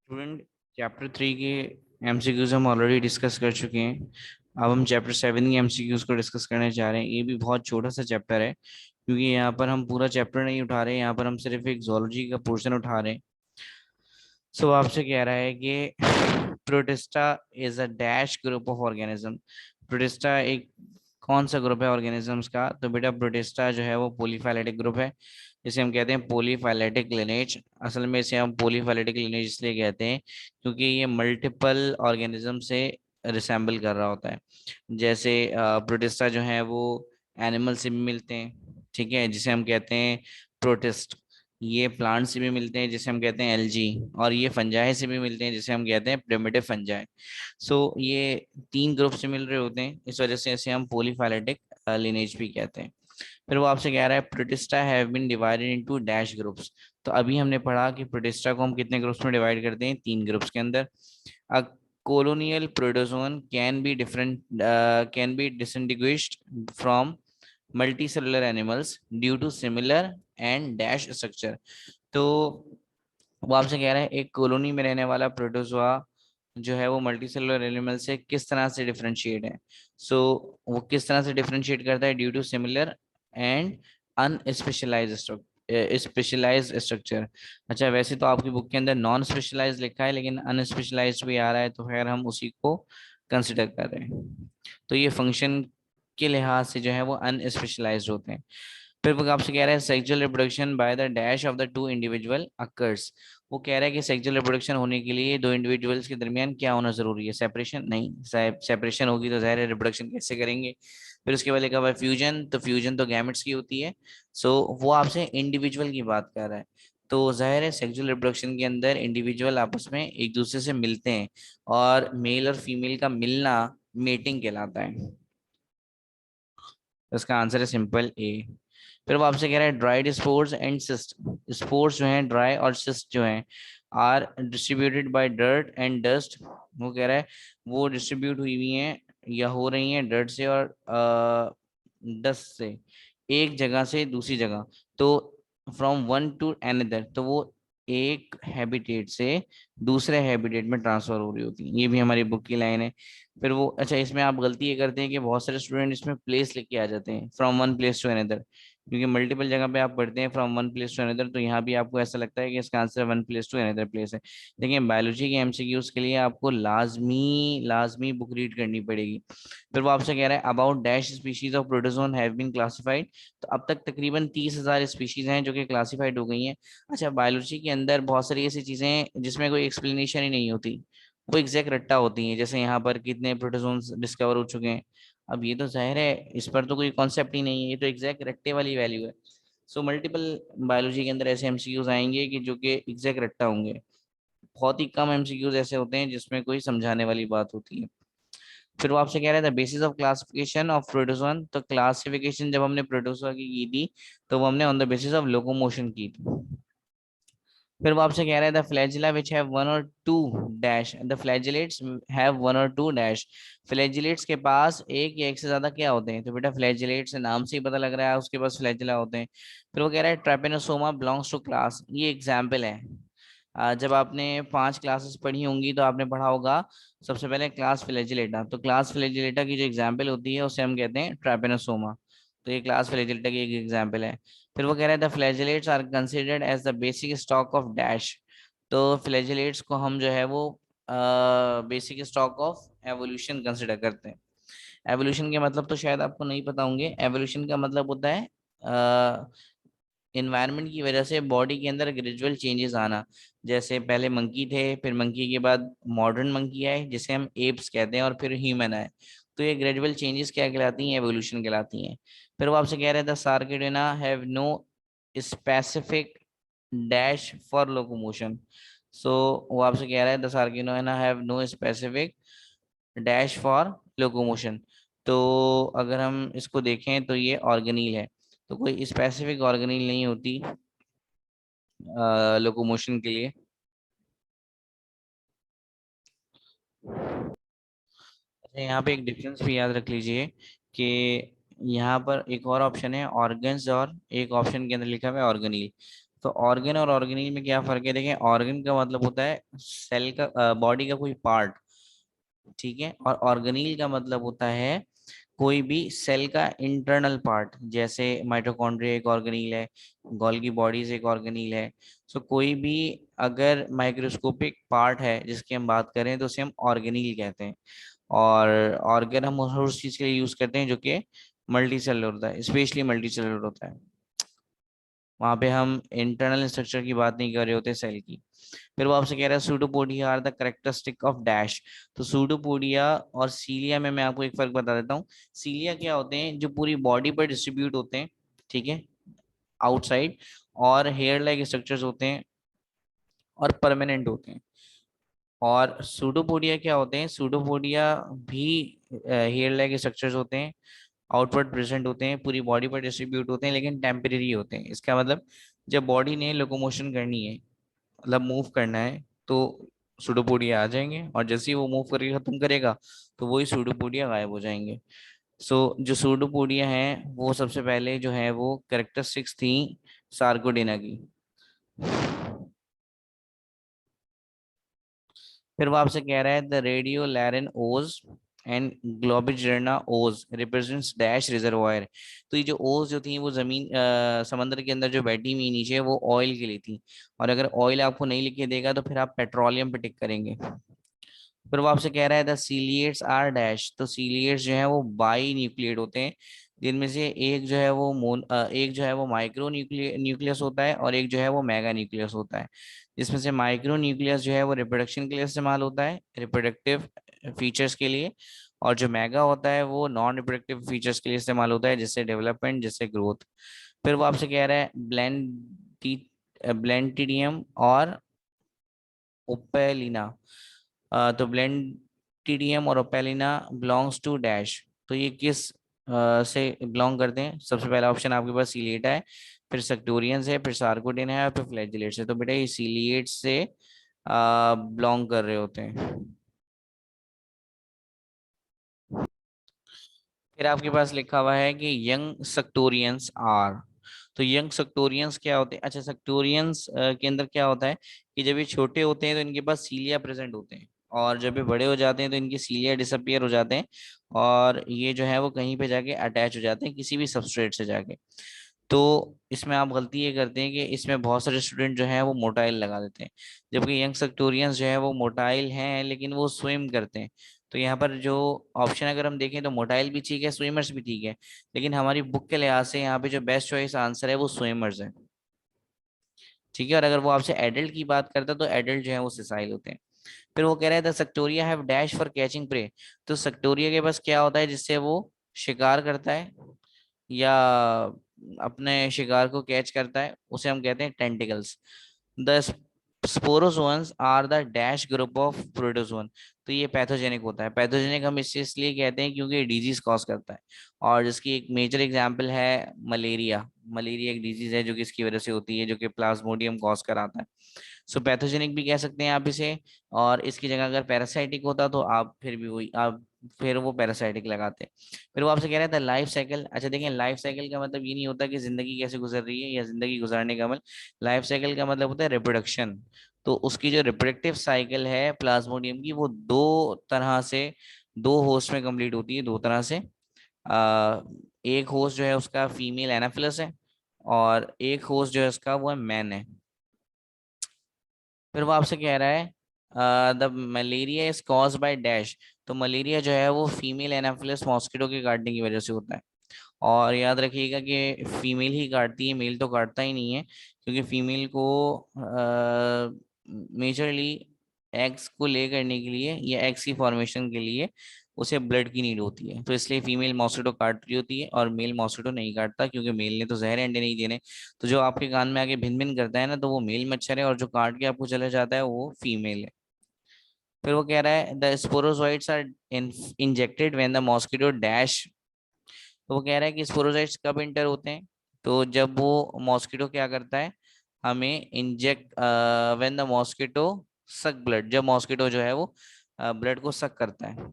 Student, chapter 3 के MCQs हम already discuss कर चुके हैं। अब हम चैप्टर 7 के एमसीक्यूज को डिस्कस करने जा रहे हैं। ये भी बहुत छोटा सा चैप्टर है, क्योंकि यहाँ पर हम पूरा चैप्टर नहीं उठा रहे हैं। यहाँ पर हम सिर्फ एक जोलॉजी का पोर्शन उठा रहे हैं। सो आपसे कह रहा है कि protista is a dash group of organism. Protista एक कौन सा ग्रुप है ऑर्गेनिजम्स का? तो बेटा प्रोटिस्टा जो है वो पॉलीफाइलेटिक ग्रुप है, जिसे हम कहते हैं पॉलीफाइलेटिक लिनेज। असल में इसे हम पॉलीफाइलेटिक लिनेज इसलिए कहते हैं क्योंकि ये मल्टीपल ऑर्गेनिज्म से रिसेंबल कर रहा होता है। जैसे प्रोटिस्टा जो है वो एनिमल से भी मिलते हैं, ठीक है, जिसे हम कहते हैं प्रोटिस्ट। ये प्लांट से भी मिलते हैं, जिसे हम कहते हैं एल्जी। और ये फंजाई से भी मिलते हैं, जिसे हम कहते हैं प्रिमिटिव फंजाई। सो ये तीन ग्रुप से मिल रहे होते हैं, इस वजह से इसे हम पॉलीफाइलेटिक लिनेज भी कहते हैं। फिर वो आपसे कह रहा है protista have been divided into dash groups. तो अभी हमने पढ़ा कि प्रोटिस्टा को हम कितने ग्रुप्स में डिवाइड करते हैं? तीन ग्रुप्स के अंदर। अ colonial protozoan can be distinguished from multicellular animals due to similar and dash structure। तो वो आपसे कह रहा है एक कॉलोनी में रहने वाला प्रोटोजोआ जो है वो मल्टी सेलुलर एनिमल से किस तरह से डिफरेंशिएट है। सो वो किस तरह से डिफरेंशिएट करता है? Due to similar and unspecialised specialised structure. अच्छा, वैसे तो आपकी बुक के अंदर नॉन स्पेशलाइज्ड लिखा है, लेकिन अनस्पेशलाइज्ड भी आ रहा है, तो खैर हम उसी को कंसिडर कर रहे हैं। तो ये फंक्शन के लिहाज से जो है वो अनस्पेशलाइज्ड होते हैं। फिर वो आपसे कह रहा है sexual reproduction by the dash of the two individual occurs. वो कह रहा है कि सेक्सुअल रिप्रोडक्शन होने के लिए दो इंडिविजुअल्स के दरमियान क्या होना जरूरी है? सेपरेशन नहीं। सेपरेशन होगी तो जाहिर है रिप्रोडक्शन कैसे करेंगे? फिर उसके बाद लिखा हुआ है फ्यूजन। तो फ्यूजन तो गैमेट्स की होती है। सो वो आपसे इंडिविजुअल की बात कर रहा है। तो जाहिर है सेक्सुअल रिप्रोडक्शन के अंदर इंडिविजुअल आपस में एक दूसरे से मिलते हैं, और मेल और फीमेल का मिलना मेटिंग कहलाता है। तो इसका आंसर है सिंपल ए। फिर वो आपसे कह रहा है dried spores and cyst. Spores जो हैं ड्राई, और सिस्ट जो हैं are distributed by dirt and dust. वो कह रहा है वो डिस्ट्रीब्यूट हुई हुई हैं या हो रही हैं डर्ट से और डस्ट से, एक जगह से दूसरी जगह। तो फ्रॉम वन टू अनदर, तो वो एक हैबिटेट से दूसरे हैबिटेट में ट्रांसफर हो रही होती है। ये भी हमारी बुक की लाइन है। फिर वो अच्छा, इसमें आप गलती ये करते हैं कि बहुत सारे स्टूडेंट इसमें प्लेस लिख के आ जाते हैं, from one place to another. क्योंकि मल्टीपल जगह पे आप पढ़ते हैं from one place to another, तो यहाँ भी आपको ऐसा लगता है कि इसका answer one place to another place है। देखिए बायोलॉजी के एमसीक्यूज के लिए आपको लाजमी लाजमी बुक रीड करनी पड़ेगी। फिर वो आपसे कह रहा है about dash species of protozoan have been classified. तो अब तक तकरीबन 30,000 स्पीशीज हैं जो कि क्लासिफाइड हो गई हैं। अच्छा, बायोलॉजी के अंदर बहुत सारी ऐसी चीजें हैं जिसमें कोई एक्सप्लेनेशन ही नहीं होती, वो एग्जैक्ट रट्टा होती हैं। जैसे यहाँ पर कितने प्रोटोजोन्स डिस्कवर हो चुके हैं। अब ये तो जाहिर है इस पर तो कोई कॉन्सेप्ट ही नहीं है, ये तो एग्जैक्ट रट्टे वाली वैल्यू है। सो मल्टीपल बायोलॉजी के अंदर ऐसे एमसीक्यूज आएंगे कि जो कि एग्जैक्ट रट्टा होंगे। बहुत ही कम एमसीक्यूज ऐसे होते हैं जिसमें कोई समझाने वाली बात होती है। फिर वो आपसे कह रहे थे basis of classification of protozoan. तो क्लासिफिकेशन जब हमने प्रोटोजोआ की थी, तो वो हमने on the basis of locomotion की थी। फिर वो आपसे कह रहा है the flagella which have one or two dash, the flagellates have one or two dash. Flagellates के पास एक या एक से ज्यादा क्या होते हैं? तो बेटा फ्लैजिलेट्स नाम से ही पता लग रहा है उसके पास फ्लैजिला होते हैं। फिर वो कह रहा है ट्रैपेनोसोमा बिलोंग्स टू क्लास। ये एग्जाम्पल है। जब आपने 5 क्लासेस पढ़ी होंगी तो आपने पढ़ा होगा सबसे पहले क्लास फ्लैजिलेटा। तो क्लास फ्लैजिलेटा की जो एग्जाम्पल होती है उसे हम कहते हैं ट्रैपेनोसोमा। तो ये क्लास फ्लैजिलेटा की एक एग्जाम्पल है। फिर वो कह रहा है the flagellates are considered as the basic stock of dash. तो फ्लैजिलेट्स को हम जो है वो basic stock of evolution consider करते हैं। एवोल्यूशन के मतलब तो शायद आपको नहीं पता होंगे। एवोल्यूशन का मतलब होता है इन्वायरमेंट की वजह से बॉडी के अंदर ग्रेजुअल चेंजेस आना। जैसे पहले मंकी थे, फिर मंकी के बाद मॉडर्न मंकी आए जिसे हम एप्स कहते हैं, और फिर ह्यूमन आए। तो ये ग्रेजुअल चेंजेस क्या कहलाती हैं? एवोल्यूशन कहलाती हैं। फिर वो आपसे कह रहे थे sarcodina have no specific dash for locomotion. So वो आपसे कह रहा है the sarcodina have no specific dash for locomotion. तो अगर हम इसको देखें तो ये ऑर्गेनील है। तो कोई स्पेसिफिक ऑर्गेनील नहीं होती लोकोमोशन के लिए। अच्छा, यहाँ पे एक डिफरेंस भी याद रख लीजिए कि यहाँ पर एक और ऑप्शन है ऑर्गन्स, और एक ऑप्शन के अंदर लिखा हुआ है ऑर्गेनील। तो ऑर्गन और ऑर्गेनिल में क्या फर्क है, देखें ऑर्गन का मतलब होता है सेल का, बॉडी का कोई पार्ट, ठीक है, और ऑर्गेनिल का मतलब होता है कोई भी सेल का इंटरनल पार्ट, जैसे माइटोकॉन्ड्रिया एक ऑर्गेनील है, गोल्गी बॉडीज एक ऑर्गेनील है। सो कोई भी अगर माइक्रोस्कोपिक पार्ट है जिसकी हम बात करें तो उसे हम ऑर्गेनील कहते हैं। और ऑर्गन हम उस चीज के लिए यूज करते हैं जो कि मल्टी सेलुलर होता है, स्पेशली मल्टी सेलुलर होता है। वहां पे हम इंटरनल स्ट्रक्चर की बात नहीं कर रहे होते सेल की। फिर वो आपसे कह रहा है pseudopodia are the characteristic of dash. तो सूडोपोडिया और सीलिया में मैं आपको एक फर्क बता देता हूँ। सीलिया क्या होते हैं, जो पूरी बॉडी पर डिस्ट्रीब्यूट होते हैं, ठीक है, आउटसाइड, और हेयर लाइक स्ट्रक्चर्स होते हैं और परमानेंट होते हैं। और सूडोपोडिया क्या होते हैं, सूडोपोडिया भी हेयर लाइक स्ट्रक्चर्स होते हैं, आउटवर्ड प्रेजेंट होते हैं, पूरी बॉडी पर डिस्ट्रीब्यूट होते हैं, लेकिन टेम्परेरी होते हैं। इसका मतलब जब बॉडी ने लोकोमोशन करनी है, मतलब मूव करना है, तो सुडोपोडिया आ जाएंगे, और जैसे ही वो मूव करके खत्म करेगा तो वही सुडोपोडिया गायब हो जाएंगे। सो जो सुडोपोडिया हैं वो सबसे पहले जो है वो कैरेक्टरिस्टिक्स थी सार्कोडेना की। फिर वो आपसे कह रहा है द रेडियो लैरन ओज एंड ग्लोबिजर्ना ओज रिप्रेजेंट्स डैश रिजर्वायर। तो ये जो ओज जो थी वो जमीन समंदर के अंदर जो बैठी हुई नीचे वो ऑयल के लिए थी। और अगर ऑयल आपको नहीं लिख के देगा तो फिर आप पेट्रोलियम पे टिक करेंगे। फिर वो आपसे कह रहा है द सीलिएट्स आर डैश। तो सीलिएट्स जो है वो बाई न्यूक्लिएट होते हैं, जिनमें से एक जो है वो एक जो है वो माइक्रो न्यूक्लियस होता है और एक जो है वो मेगा न्यूक्लियस होता है। जिसमें से माइक्रो न्यूक्लियस जो है वो रिप्रोडक्शन के लिए इस्तेमाल होता है, रिप्रोडक्टिव फीचर्स के लिए। और जो मेगा होता है वो नॉन रिप्रोडक्टिव फीचर्स के लिए इस्तेमाल होता है, जैसे डेवलपमेंट, जैसे ग्रोथ। फिर वो आपसे कह रहा है ब्लेंटिडियम और ओपेलिना। तो ब्लेंटिडियम और ओपेलिना बिलोंग्स टू डैश। तो ये किस से बिलोंग करते हैं, सबसे पहला ऑप्शन आपके पास सीलिएटा है, फिर सेक्टोरियंस है, फिर सार्कोडेन है, और फिर फ्लैजिलेट्स है। तो बेटा ये सीलिएट से बिलोंग कर रहे होते हैं। फिर आपके पास लिखा हुआ है कि यंग सक्टोरियंस आर। तो यंग सक्टोरियंस क्या होते हैं, अच्छा सक्टोरियंस के अंदर क्या होता है कि जब ये छोटे होते हैं तो इनके पास सीलिया प्रेजेंट होते हैं, और जब ये बड़े हो जाते हैं तो इनके सीलिया डिसअपियर हो जाते हैं, और ये जो है वो कहीं पे जाके अटैच हो जाते हैं किसी भी सबस्ट्रेट से जाके। तो इसमें आप गलती ये करते हैं कि इसमें बहुत सारे स्टूडेंट जो हैं वो मोटाइल लगा देते हैं, जबकि यंग सेक्टोरियंस जो है वो मोटाइल हैं लेकिन वो स्विम करते हैं। तो यहाँ पर जो ऑप्शन अगर हम देखें तो मोटाइल भी ठीक है, स्विमर्स भी ठीक है, लेकिन हमारी बुक के लिहाज से यहाँ पे जो बेस्ट चॉइस आंसर है वो स्विमर्स है। ठीक है, और अगर वो आपसे एडल्ट की बात करता है तो एडल्ट जो है वो सिसाइल होते हैं। फिर वो कह रहा है the suctoria have dash for catching prey. तो सक्टोरिया के पास क्या होता है जिससे वो शिकार करता है या अपने शिकार को कैच करता है, उसे हम कहते हैं tentacles. The sporozoans are the dash group of protozoan. तो ये पैथोजेनिक होता है, पैथोजेनिक हम इसे इसलिए कहते हैं क्योंकि डिजीज कॉज करता है, और जिसकी एक मेजर एग्जांपल है मलेरिया। मलेरिया एक डिजीज है जो कि इसकी वजह से होती है, जो कि प्लाज्मोडियम कॉज कराता है। सो पैथोजेनिक भी कह सकते हैं आप इसे। और इसकी जगह अगर पैरासाइटिक होता तो आप फिर भी वही आप फिर वो पैरासाइटिक लगाते। फिर वो आपसे कह रहे थे लाइफ साइकिल। अच्छा देखें, लाइफ साइकिल का मतलब ये नहीं होता कि जिंदगी कैसे गुजर रही है या जिंदगी गुजारने का मतलब, लाइफ साइकिल का मतलब होता है रिप्रोडक्शन। तो उसकी जो रिप्रोडक्टिव साइकिल है प्लाज्मोडियम की वो दो तरह से, दो होस्ट में कंप्लीट होती है, दो तरह से। आ, एक होस्ट जो है उसका फीमेल एनाफिलस है, और एक होस्ट जो है उसका वो है मैन है। फिर वो आपसे कह रहा है the malaria is cause by dash. तो मलेरिया जो है वो फीमेल एनाफिलस मॉस्किटो के काटने की वजह से होता है। और याद रखिएगा कि फीमेल ही काटती है, मेल तो काटता ही नहीं है, क्योंकि फीमेल को मेजरली एग्स को ले करने के लिए या एग्स की फॉर्मेशन के लिए उसे ब्लड की नीड होती है। तो इसलिए फीमेल मॉस्किटो काट रही होती है और मेल मॉस्किटो नहीं काटता, क्योंकि मेल ने तो जहर अंडे नहीं देने। तो जो आपके कान में आके भिन भिन करता है ना, तो वो मेल मच्छर है, और जो काट के आपको चला जाता है वो फीमेल है। फिर वो कह रहा है the sporozoites are injected when the mosquito dash. तो वो कह रहा है कि स्पोरोजाइट्स कब इंटर होते हैं, तो जब वो मॉस्किटो क्या करता है, हमें इंजेक्ट व्हेन द मॉस्किटो सक ब्लड, जब मॉस्किटो जो है वो ब्लड को सक करता है।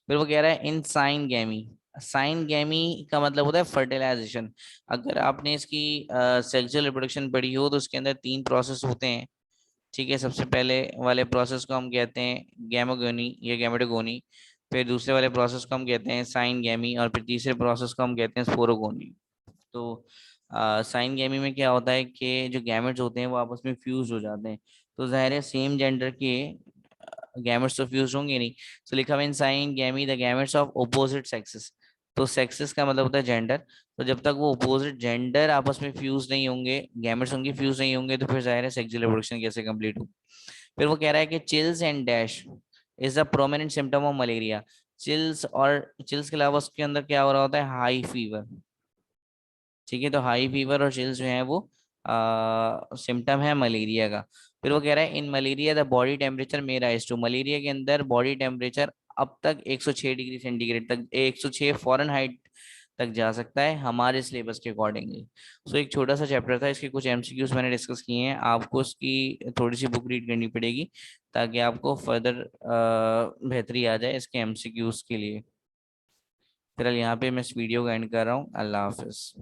फिर वो कह रहा है इन साइन गैमी। साइन गैमी का मतलब होता है फर्टिलाइजेशन। अगर आपने इसकी सेक्सुअल रिप्रोडक्शन पढ़ी हो तो उसके अंदर 3 प्रोसेस होते हैं। ठीक है, सबसे पहले वाले प्रोसेस को हम कहते हैं गैमोगोनी या गैमेटोगोनी, फिर दूसरे वाले प्रोसेस को हम कहते हैं साइन गैमी, और फिर तीसरे प्रोसेस को हम कहते हैं स्पोरोगोनी। तो साइन गैमी में क्या होता है कि जो गैमेट्स होते हैं वो आपस में फ्यूज हो जाते हैं। तो जाहिर है सेम जेंडर के गैमेट्स तो फ्यूज होंगे नहीं। तो लिखा हुआ in syngamy the gametes of opposite sexes. तो सेक्सेस का मतलब होता है जेंडर। तो जब तक वो ओपोजिट जेंडर आपस में फ्यूज नहीं होंगे, गैमेट्स उनकी फ्यूज नहीं होंगे, तो फिर जाहिर है सेक्सुअल रिप्रोडक्शन कैसे कंप्लीट हो। फिर वो कह रहा है कि chills and dash is a prominent symptom of malaria. Chills और चिल्स के अलावा उसके अंदर क्या हो रहा होता है, हाई फीवर। ठीक है, तो हाई फीवर और चिल्स जो है वो सिम्टम है मलेरिया का। फिर वो कह रहा है इन मलेरिया द बॉडी टेम्परेचर में राइज टू, मलेरिया के अंदर बॉडी टेम्परेचर अब तक 106 डिग्री सेंटीग्रेड तक, 106 फॉरेनहाइट तक जा सकता है हमारे सिलेबस के अकॉर्डिंगली। सो एक छोटा सा चैप्टर था, इसके कुछ एमसीक्यूज मैंने डिस्कस किए हैं, आपको इसकी थोड़ी सी बुक रीड करनी पड़ेगी ताकि आपको फर्दर बेहतरी आ जाए इसके एमसीक्यूज के लिए। फिलहाल यहाँ पे मैं इस वीडियो को एंड कर रहा हूँ। अल्लाह हाफिज।